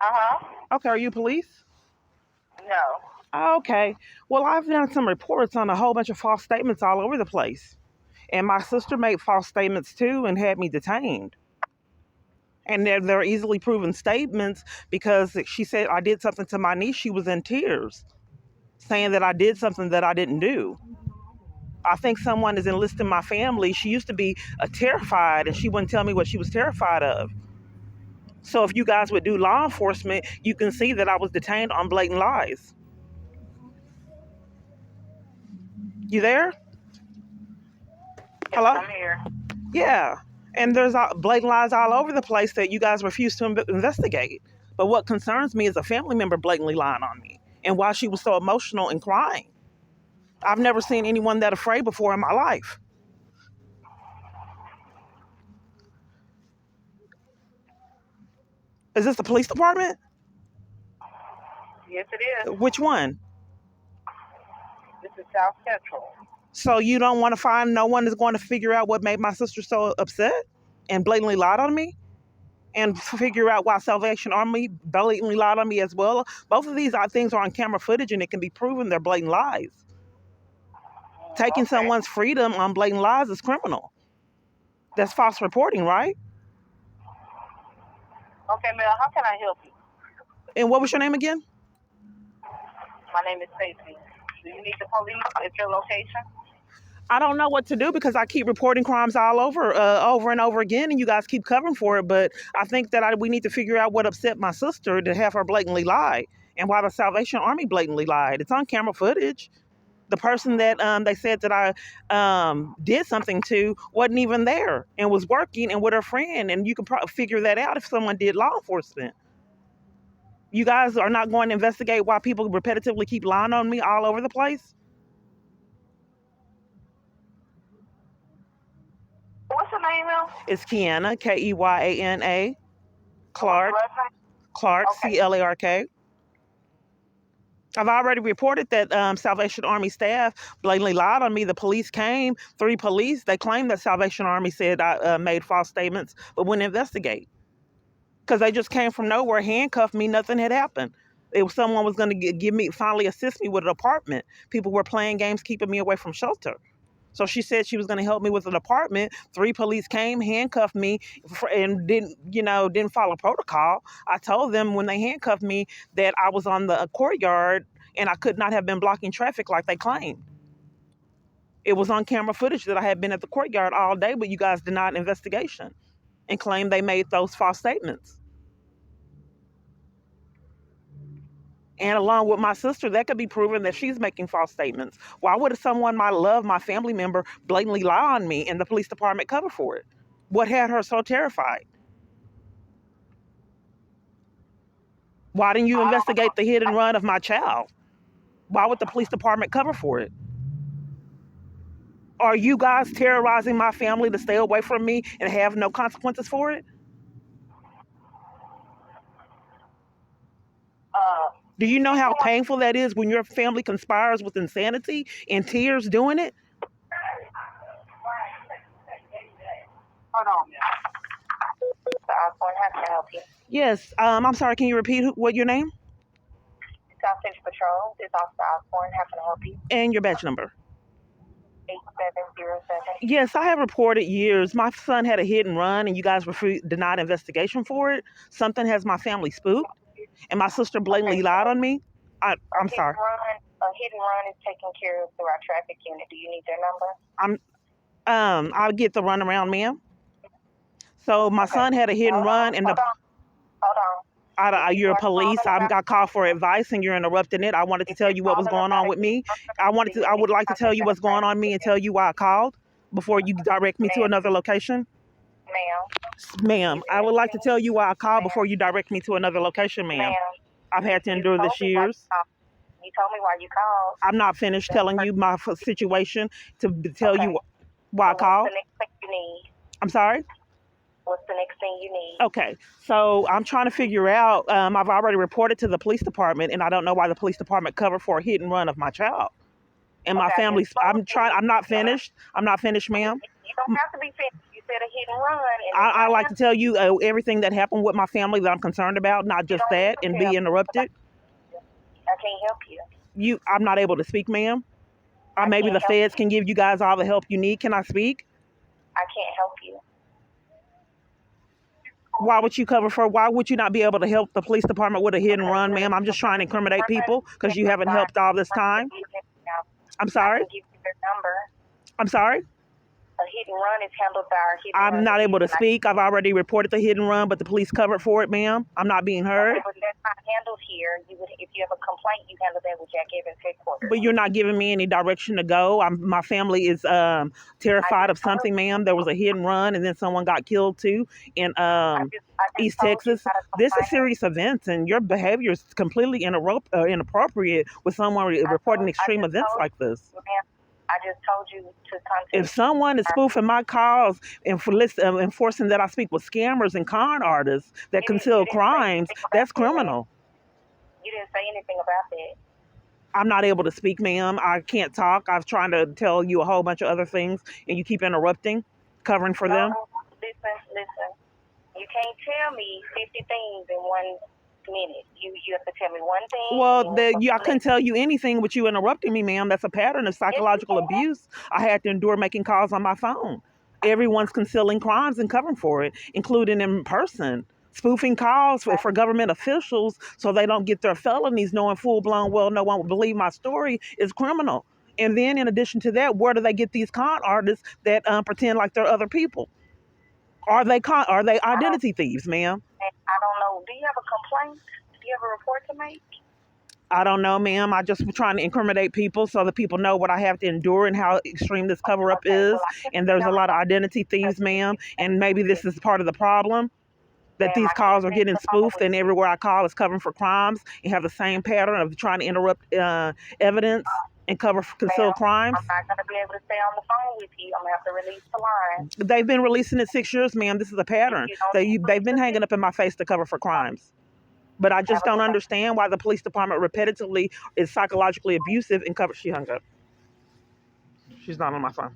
Uh-huh. Okay, are you police? No. Okay. Well, I've done some reports on a whole bunch of false statements all over the place. And my sister made false statements too and had me detained. And they're easily proven statements because she said I did something to my niece. She was in tears, saying that I did something that I didn't do. I think someone is enlisting my family. She used to be terrified, and she wouldn't tell me what she was terrified of. So if you guys would do law enforcement, you can see that I was detained on blatant lies. You there? Yes, Hello? I'm here. Yeah. And there's blatant lies all over the place that you guys refuse to investigate. But what concerns me is a family member blatantly lying on me and why she was so emotional and crying. I've never seen anyone that afraid before in my life. Is this the police department? Yes, it is. Which one? This is South Central. So you don't want to find no one is going to figure out what made my sister so upset and blatantly lied on me? And figure out why Salvation Army blatantly lied on me as well? Both of these things are on camera footage and it can be proven they're blatant lies. Taking Okay. someone's freedom on blatant lies is criminal. That's false reporting, right? Okay, Mel, how can I help you? And what was your name again? My name is Stacy. Do you need the police at your location? I don't know what to do because I keep reporting crimes all over and over again, and you guys keep covering for it. But I think that we need to figure out what upset my sister to have her blatantly lie, and why the Salvation Army blatantly lied. It's on camera footage. The person that they said that I did something to wasn't even there and was working and with her friend, and you can probably figure that out if someone did law enforcement. You guys are not going to investigate why people repetitively keep lying on me all over the place? What's your name, Mel? It's Kiana, Keyana, Clark, Last name? Clark, Okay. Clark. I've already reported that Salvation Army staff blatantly lied on me. The police came, 3 police. They claimed that Salvation Army said I made false statements, but wouldn't investigate. Because they just came from nowhere, handcuffed me, nothing had happened. It was someone was going to finally assist me with an apartment. People were playing games, keeping me away from shelter. So she said she was going to help me with an apartment. 3 police came, handcuffed me, and didn't follow protocol. I told them when they handcuffed me that I was on the courtyard and I could not have been blocking traffic like they claimed. It was on camera footage that I had been at the courtyard all day, but you guys denied investigation and claimed they made those false statements. And along with my sister, that could be proven that she's making false statements. Why would someone I love, my family member, blatantly lie on me and the police department cover for it? What had her so terrified? Why didn't you investigate the hit and run of my child? Why would the police department cover for it? Are you guys terrorizing my family to stay away from me and have no consequences for it? Do you know how painful that is when your family conspires with insanity and tears doing it? Hold on, Mel. Osborne, how can I help you? Yes. I'm sorry. Can you repeat what your name South Central Patrol. This is Officer Osborne. How can I help you? and your badge number? 8707. Yes, I have reported years. My son had a hit and run, and you guys denied investigation for it. Something has my family spooked, and my sister blatantly lied on me. I'm sorry. A hit and run is taken care of through our traffic unit. Do you need their number? I'll get the runaround, ma'am. So my son had a hit and run, and Hold on. you're a police. I got called for advice, and you're interrupting it. I wanted to tell you what was going on with me. I would like to tell you what's going on with me and tell you why I called before you direct me to another location. Ma'am, I would like to tell you why I called before you direct me to another location, ma'am. I've had to endure this years. You told me why you called. I'm not finished telling you my situation to tell you why I called. What's the next thing you need? I'm sorry? What's the next thing you need? Okay, so I'm trying to figure out, I've already reported to the police department, and I don't know why the police department covered for a hit and run of my child. And my family, I'm not finished. I'm not finished, ma'am. You don't have to be finished. You said a hit and run. And I like to tell you everything that happened with my family that I'm concerned about, not just that, and be interrupted. I can't help you. I'm not able to speak, ma'am. Maybe the feds can give you guys all the help you need. Can I speak? I can't help you. Why would you cover for? Why would you not be able to help the police department with a hit and run, ma'am? I'm just trying to incriminate people because you haven't helped all this time. I'm sorry? I can give you their number. I'm sorry? A hit and run is handled by our hit and run. I'm not able to speak. I've already reported the hit and run, but the police covered for it, ma'am. I'm not being heard. Okay, but that's not handled here. If you have a complaint, you handle that with Jack Evans headquarters. But you're not giving me any direction to go. My family is terrified of something, ma'am. There was a hit and run, and then someone got killed too in East Texas. This is serious events, and your behavior is completely inappropriate with someone reporting extreme events like this. I just told you to contact. If someone is spoofing my calls and enforcing that I speak with scammers and con artists that conceal crimes, that's criminal. You didn't say anything about that. I'm not able to speak, ma'am. I can't talk. I've tried to tell you a whole bunch of other things, and you keep interrupting, covering for them. Listen. You can't tell me 50 things in 1 minute. You have to tell me one thing. Well, I couldn't tell you anything with you interrupting me, ma'am. That's a pattern of psychological abuse I had to endure making calls on my phone. Everyone's concealing crimes and covering for it, including in person. Spoofing calls for government officials so they don't get their felonies, knowing full-blown, well, no one will believe my story, is criminal. And then in addition to that, where do they get these con artists that pretend like they're other people? Are they identity thieves, ma'am? I don't know. Do you have a complaint? Do you have a report to make? I don't know, ma'am. I just trying to incriminate people so that people know what I have to endure and how extreme this cover-up is. And there's a lot of identity thieves, ma'am. And maybe this is part of the problem, that these calls are getting spoofed, and everywhere I call is covering for crimes and have the same pattern of trying to interrupt evidence and conceal crimes. I'm not going to be able to stay on the phone with you. I'm going to have to release the line. They've been releasing it 6 years, ma'am. This is a pattern. They've been hanging up in my face to cover for crimes. But I just don't understand why the police department repetitively is psychologically abusive and covers. She hung up. She's not on my phone.